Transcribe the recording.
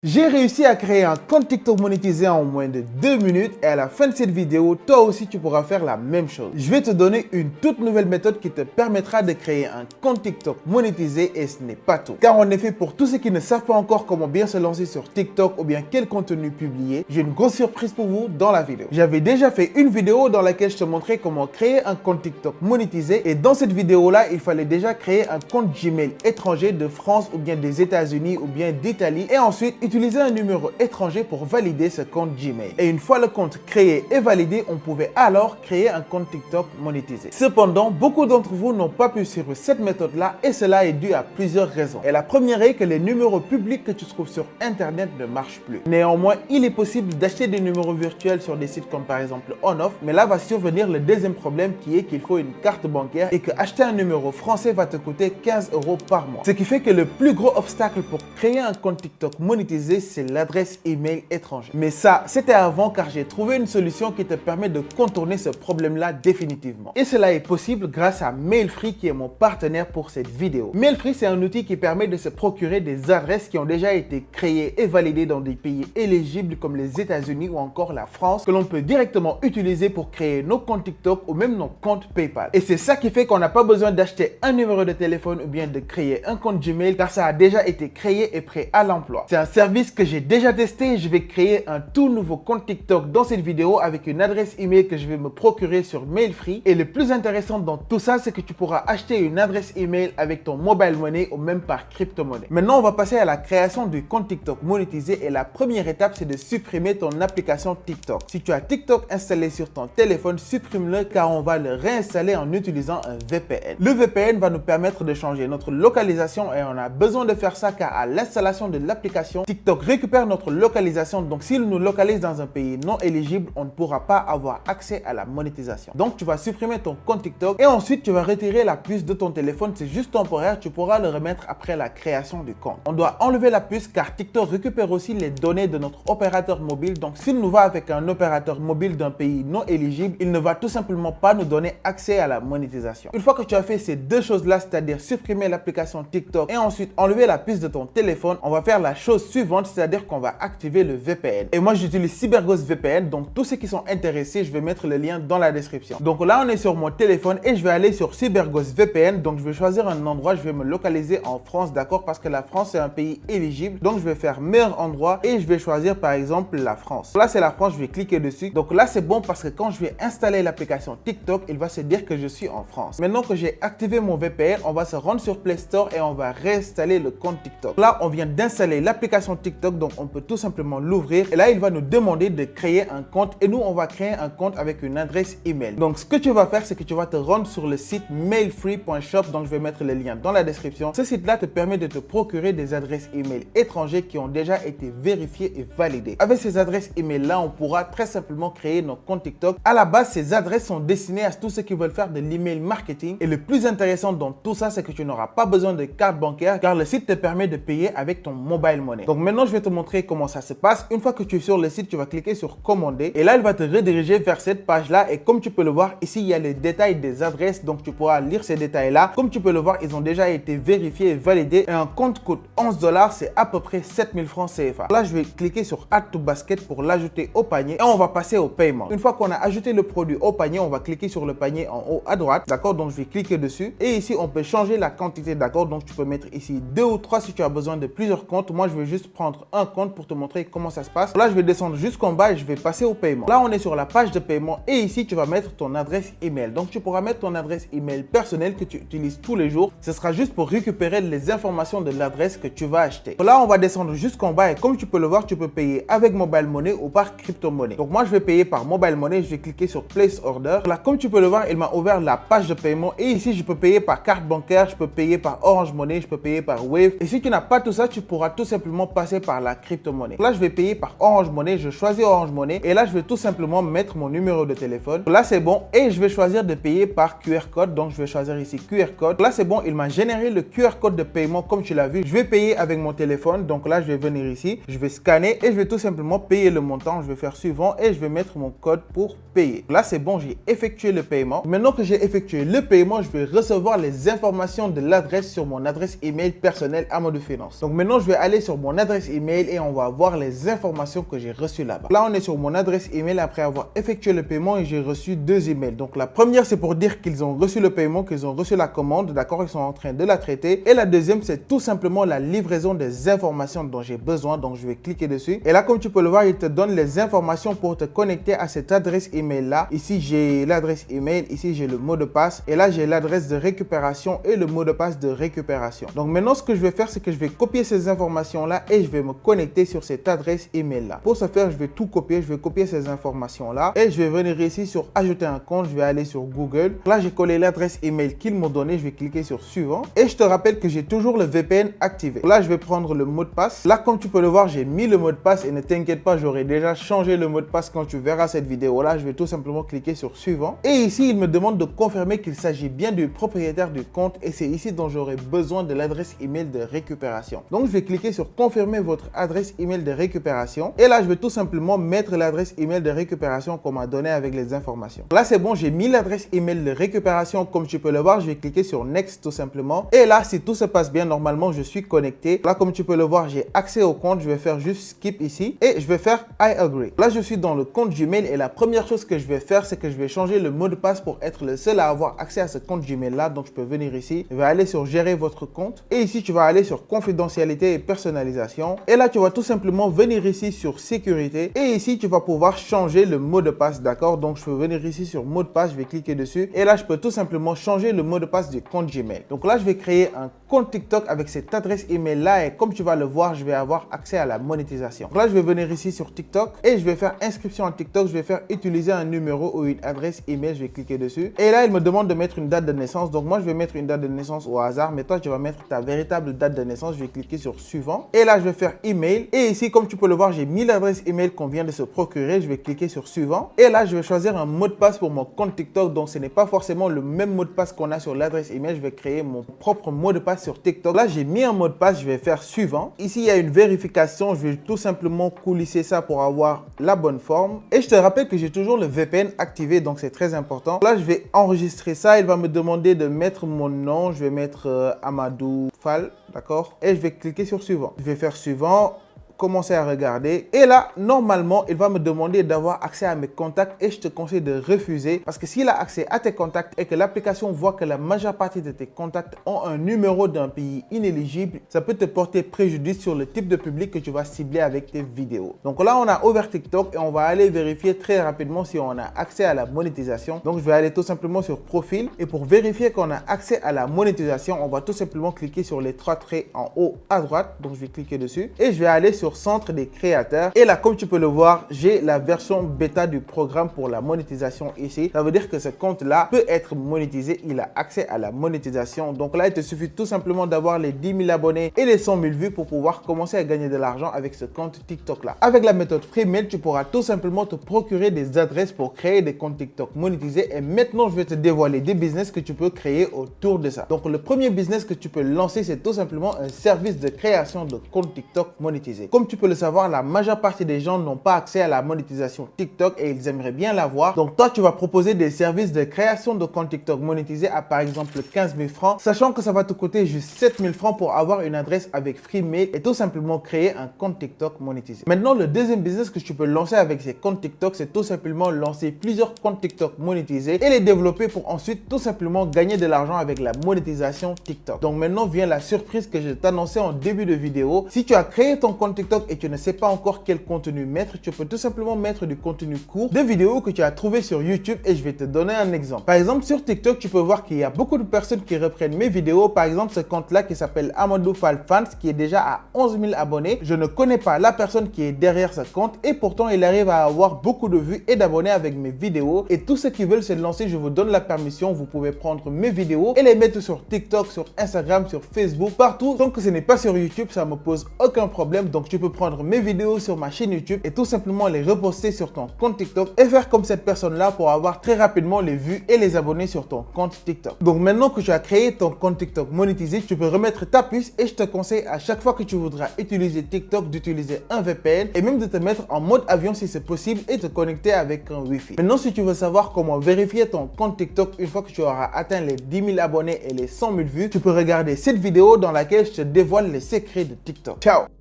J'ai réussi à créer un compte TikTok monétisé en moins de 2 minutes et à la fin de cette vidéo, toi aussi tu pourras faire la même chose. Je vais te donner une toute nouvelle méthode qui te permettra de créer un compte TikTok monétisé et ce n'est pas tout. Car en effet, pour tous ceux qui ne savent pas encore comment bien se lancer sur TikTok ou bien quel contenu publier, j'ai une grosse surprise pour vous dans la vidéo. J'avais déjà fait une vidéo dans laquelle je te montrais comment créer un compte TikTok monétisé et dans cette vidéo-là, il fallait déjà créer un compte Gmail étranger de France ou bien des États-Unis ou bien d'Italie et ensuite utiliser un numéro étranger pour valider ce compte Gmail. Et une fois le compte créé et validé, on pouvait alors créer un compte TikTok monétisé. Cependant, beaucoup d'entre vous n'ont pas pu suivre cette méthode-là et cela est dû à plusieurs raisons. Et la première est que les numéros publics que tu trouves sur Internet ne marchent plus. Néanmoins, il est possible d'acheter des numéros virtuels sur des sites comme par exemple OnOff, mais là va survenir le deuxième problème qui est qu'il faut une carte bancaire et que acheter un numéro français va te coûter 15 € par mois. Ce qui fait que le plus gros obstacle pour créer un compte TikTok monétisé, c'est l'adresse email étrangère. Mais ça, c'était avant car j'ai trouvé une solution qui te permet de contourner ce problème-là définitivement. Et cela est possible grâce à Mailfree qui est mon partenaire pour cette vidéo. Mailfree, c'est un outil qui permet de se procurer des adresses qui ont déjà été créées et validées dans des pays éligibles comme les États-Unis ou encore la France que l'on peut directement utiliser pour créer nos comptes TikTok ou même nos comptes PayPal. Et c'est ça qui fait qu'on n'a pas besoin d'acheter un numéro de téléphone ou bien de créer un compte Gmail car ça a déjà été créé et prêt à l'emploi. C'est un service que j'ai déjà testé. Je vais créer un tout nouveau compte TikTok dans cette vidéo avec une adresse email que je vais me procurer sur Mailfree. Et le plus intéressant dans tout ça, c'est que tu pourras acheter une adresse email avec ton mobile money ou même par crypto-monnaie. Maintenant, on va passer à la création du compte TikTok monétisé et la première étape, c'est de supprimer ton application TikTok. Si tu as TikTok installé sur ton téléphone, supprime-le car on va le réinstaller en utilisant un VPN. Le VPN va nous permettre de changer notre localisation et on a besoin de faire ça car à l'installation de l'application, TikTok récupère notre localisation, donc s'il nous localise dans un pays non éligible, on ne pourra pas avoir accès à la monétisation. Donc tu vas supprimer ton compte TikTok et ensuite tu vas retirer la puce de ton téléphone, c'est juste temporaire, tu pourras le remettre après la création du compte. On doit enlever la puce car TikTok récupère aussi les données de notre opérateur mobile, donc s'il nous va avec un opérateur mobile d'un pays non éligible, il ne va tout simplement pas nous donner accès à la monétisation. Une fois que tu as fait ces deux choses-là, c'est-à-dire supprimer l'application TikTok et ensuite enlever la puce de ton téléphone, on va faire la chose suivante, c'est-à-dire qu'on va activer le VPN. Et moi, j'utilise CyberGhost VPN, donc tous ceux qui sont intéressés, je vais mettre le lien dans la description. Donc là, on est sur mon téléphone et je vais aller sur CyberGhost VPN. Donc je vais choisir un endroit, je vais me localiser en France, d'accord, parce que la France c'est un pays éligible. Donc je vais faire meilleur endroit et je vais choisir par exemple la France. Là, c'est la France, je vais cliquer dessus. Donc là, c'est bon parce que quand je vais installer l'application TikTok, il va se dire que je suis en France. Maintenant que j'ai activé mon VPN, on va se rendre sur Play Store et on va réinstaller le compte TikTok. Là, on vient d'installer l'application TikTok, donc on peut tout simplement l'ouvrir et là il va nous demander de créer un compte et nous on va créer un compte avec une adresse email. Donc ce que tu vas faire, c'est que tu vas te rendre sur le site mailfree.shop, donc je vais mettre le lien dans la description. Ce site là te permet de te procurer des adresses email étrangères qui ont déjà été vérifiées et validées. Avec ces adresses email là, on pourra très simplement créer nos comptes TikTok. À la base, ces adresses sont destinées à tous ceux qui veulent faire de l'email marketing et le plus intéressant dans tout ça, c'est que tu n'auras pas besoin de carte bancaire car le site te permet de payer avec ton mobile money. Donc maintenant, je vais te montrer comment ça se passe. Une fois que tu es sur le site, tu vas cliquer sur commander et là, il va te rediriger vers cette page-là et comme tu peux le voir, ici, il y a les détails des adresses, donc tu pourras lire ces détails-là. Comme tu peux le voir, ils ont déjà été vérifiés et validés et un compte coûte 11 $, c'est à peu près 7000 francs CFA. Là, je vais cliquer sur Add to Basket pour l'ajouter au panier et on va passer au paiement. Une fois qu'on a ajouté le produit au panier, on va cliquer sur le panier en haut à droite, d'accord? Donc, je vais cliquer dessus et ici, on peut changer la quantité, d'accord? Donc, tu peux mettre ici 2 ou 3 si tu as besoin de plusieurs comptes. Moi, je vais juste prendre un compte pour te montrer comment ça se passe. Là, je vais descendre jusqu'en bas et je vais passer au paiement. Là, on est sur la page de paiement et ici, tu vas mettre ton adresse email. Donc, tu pourras mettre ton adresse email personnelle que tu utilises tous les jours. Ce sera juste pour récupérer les informations de l'adresse que tu vas acheter. Là, on va descendre jusqu'en bas et comme tu peux le voir, tu peux payer avec mobile money ou par crypto-monnaie. Donc, moi, je vais payer par mobile money. Je vais cliquer sur Place Order. Là, comme tu peux le voir, il m'a ouvert la page de paiement et ici, je peux payer par carte bancaire, je peux payer par Orange Money, je peux payer par Wave. Et si tu n'as pas tout ça, tu pourras tout simplement passer par la crypto-monnaie. Là, je vais payer par Orange Money. Je choisis Orange Money et là, je vais tout simplement mettre mon numéro de téléphone. Là, c'est bon et je vais choisir de payer par QR code. Donc, je vais choisir ici QR code. Là, c'est bon. Il m'a généré le QR code de paiement comme tu l'as vu. Je vais payer avec mon téléphone. Donc là, je vais venir ici. Je vais scanner et je vais tout simplement payer le montant. Je vais faire suivant et je vais mettre mon code pour payer. Là, c'est bon. J'ai effectué le paiement. Maintenant que j'ai effectué le paiement, je vais recevoir les informations de l'adresse sur mon adresse email personnelle Amadou Finance. Donc maintenant, je vais aller sur mon adresse adresse email et on va voir les informations que j'ai reçues là-bas. Là, on est sur mon adresse email après avoir effectué le paiement et j'ai reçu 2 emails. Donc la première, c'est pour dire qu'ils ont reçu le paiement, qu'ils ont reçu la commande, d'accord, ils sont en train de la traiter. Et la deuxième, c'est tout simplement la livraison des informations dont j'ai besoin. Donc je vais cliquer dessus. Et là, comme tu peux le voir, il te donne les informations pour te connecter à cette adresse email là. Ici, j'ai l'adresse email. Ici, j'ai le mot de passe. Et là, j'ai l'adresse de récupération et le mot de passe de récupération. Donc maintenant, ce que je vais faire, c'est que je vais copier ces informations là et je vais me connecter sur cette adresse email là. Pour ce faire, je vais tout copier. Je vais copier ces informations là et je vais venir ici sur ajouter un compte. Je vais aller sur Google. Là, j'ai collé l'adresse email qu'ils m'ont donné. Je vais cliquer sur suivant et je te rappelle que j'ai toujours le VPN activé. Là, je vais prendre le mot de passe. Là, comme tu peux le voir, j'ai mis le mot de passe et ne t'inquiète pas, j'aurai déjà changé le mot de passe quand tu verras cette vidéo là. Je vais tout simplement cliquer sur suivant et ici, il me demande de confirmer qu'il s'agit bien du propriétaire du compte et c'est ici dont j'aurai besoin de l'adresse email de récupération. Donc, je vais cliquer sur confirmer votre adresse email de récupération et là, je vais tout simplement mettre l'adresse email de récupération qu'on m'a donné avec les informations. Là, c'est bon, j'ai mis l'adresse email de récupération comme tu peux le voir. Je vais cliquer sur next tout simplement et là, si tout se passe bien, normalement, je suis connecté. Là, comme tu peux le voir, j'ai accès au compte. Je vais faire juste skip ici et je vais faire I agree. Là, je suis dans le compte Gmail et la première chose que je vais faire, c'est que je vais changer le mot de passe pour être le seul à avoir accès à ce compte Gmail là. Donc, je peux venir ici, je vais aller sur gérer votre compte et ici, tu vas aller sur confidentialité et personnalisation et là, tu vas tout simplement venir ici sur sécurité et ici, tu vas pouvoir changer le mot de passe, d'accord? Donc, je peux venir ici sur mot de passe, je vais cliquer dessus et là, je peux tout simplement changer le mot de passe du compte Gmail. Donc là, je vais créer un compte TikTok avec cette adresse email là et comme tu vas le voir, je vais avoir accès à la monétisation. Donc là, je vais venir ici sur TikTok et je vais faire inscription en TikTok. Je vais faire utiliser un numéro ou une adresse email. Je vais cliquer dessus et là, il me demande de mettre une date de naissance. Donc moi, je vais mettre une date de naissance au hasard, mais toi, tu vas mettre ta véritable date de naissance. Je vais cliquer sur suivant et là, je vais faire email et ici, comme tu peux le voir, j'ai mis l'adresse email qu'on vient de se procurer. Je vais cliquer sur suivant et là, je vais choisir un mot de passe pour mon compte TikTok. Donc ce n'est pas forcément le même mot de passe qu'on a sur l'adresse email. Je vais créer mon propre mot de passe sur TikTok. Là, j'ai mis un mot de passe. Je vais faire suivant. Ici, il y a une vérification. Je vais tout simplement coulisser ça pour avoir la bonne forme. Et je te rappelle que j'ai toujours le VPN activé, donc c'est très important. Là, je vais enregistrer ça. Il va me demander de mettre mon nom. Je vais mettre Amadou Fall, d'accord? Et je vais cliquer sur suivant. Je vais faire suivant. Commencer à regarder et là normalement il va me demander d'avoir accès à mes contacts et je te conseille de refuser parce que s'il a accès à tes contacts et que l'application voit que la majeure partie de tes contacts ont un numéro d'un pays inéligible, ça peut te porter préjudice sur le type de public que tu vas cibler avec tes vidéos. Donc là on a ouvert TikTok et on va aller vérifier très rapidement si on a accès à la monétisation. Donc je vais aller tout simplement sur profil et pour vérifier qu'on a accès à la monétisation, on va tout simplement cliquer sur les 3 traits en haut à droite. Donc je vais cliquer dessus et je vais aller sur centre des créateurs et là comme tu peux le voir, j'ai la version bêta du programme pour la monétisation ici. Ça veut dire que ce compte là peut être monétisé, il a accès à la monétisation. Donc là il te suffit tout simplement d'avoir les 10 000 abonnés et les 100 000 vues pour pouvoir commencer à gagner de l'argent avec ce compte TikTok là. Avec la méthode Freemail, tu pourras tout simplement te procurer des adresses pour créer des comptes TikTok monétisés et maintenant je vais te dévoiler des business que tu peux créer autour de ça. Donc le premier business que tu peux lancer, c'est tout simplement un service de création de compte TikTok monétisé. Comme tu peux le savoir, la majeure partie des gens n'ont pas accès à la monétisation TikTok et ils aimeraient bien l'avoir. Donc toi, tu vas proposer des services de création de compte TikTok monétisé à par exemple 15 000 francs, sachant que ça va te coûter juste 7 000 francs pour avoir une adresse avec Freemail et tout simplement créer un compte TikTok monétisé. Maintenant, le deuxième business que tu peux lancer avec ces comptes TikTok, c'est tout simplement lancer plusieurs comptes TikTok monétisés et les développer pour ensuite tout simplement gagner de l'argent avec la monétisation TikTok. Donc maintenant vient la surprise que je t'annonçais en début de vidéo. Si tu as créé ton compte TikTok et tu ne sais pas encore quel contenu mettre, tu peux tout simplement mettre du contenu court, de vidéos que tu as trouvé sur YouTube et je vais te donner un exemple. Par exemple, sur TikTok, tu peux voir qu'il y a beaucoup de personnes qui reprennent mes vidéos. Par exemple, ce compte-là qui s'appelle Amadou Fall Fans, qui est déjà à 11 000 abonnés. Je ne connais pas la personne qui est derrière ce compte et pourtant, il arrive à avoir beaucoup de vues et d'abonnés avec mes vidéos. Et tous ceux qui veulent se lancer, je vous donne la permission. Vous pouvez prendre mes vidéos et les mettre sur TikTok, sur Instagram, sur Facebook, partout. Tant que ce n'est pas sur YouTube, ça me pose aucun problème. Donc, tu peux prendre mes vidéos sur ma chaîne YouTube et tout simplement les reposter sur ton compte TikTok et faire comme cette personne-là pour avoir très rapidement les vues et les abonnés sur ton compte TikTok. Donc maintenant que tu as créé ton compte TikTok monétisé, tu peux remettre ta puce et je te conseille à chaque fois que tu voudras utiliser TikTok d'utiliser un VPN et même de te mettre en mode avion si c'est possible et te connecter avec un Wi-Fi. Maintenant, si tu veux savoir comment vérifier ton compte TikTok une fois que tu auras atteint les 10 000 abonnés et les 100 000 vues, tu peux regarder cette vidéo dans laquelle je te dévoile les secrets de TikTok. Ciao!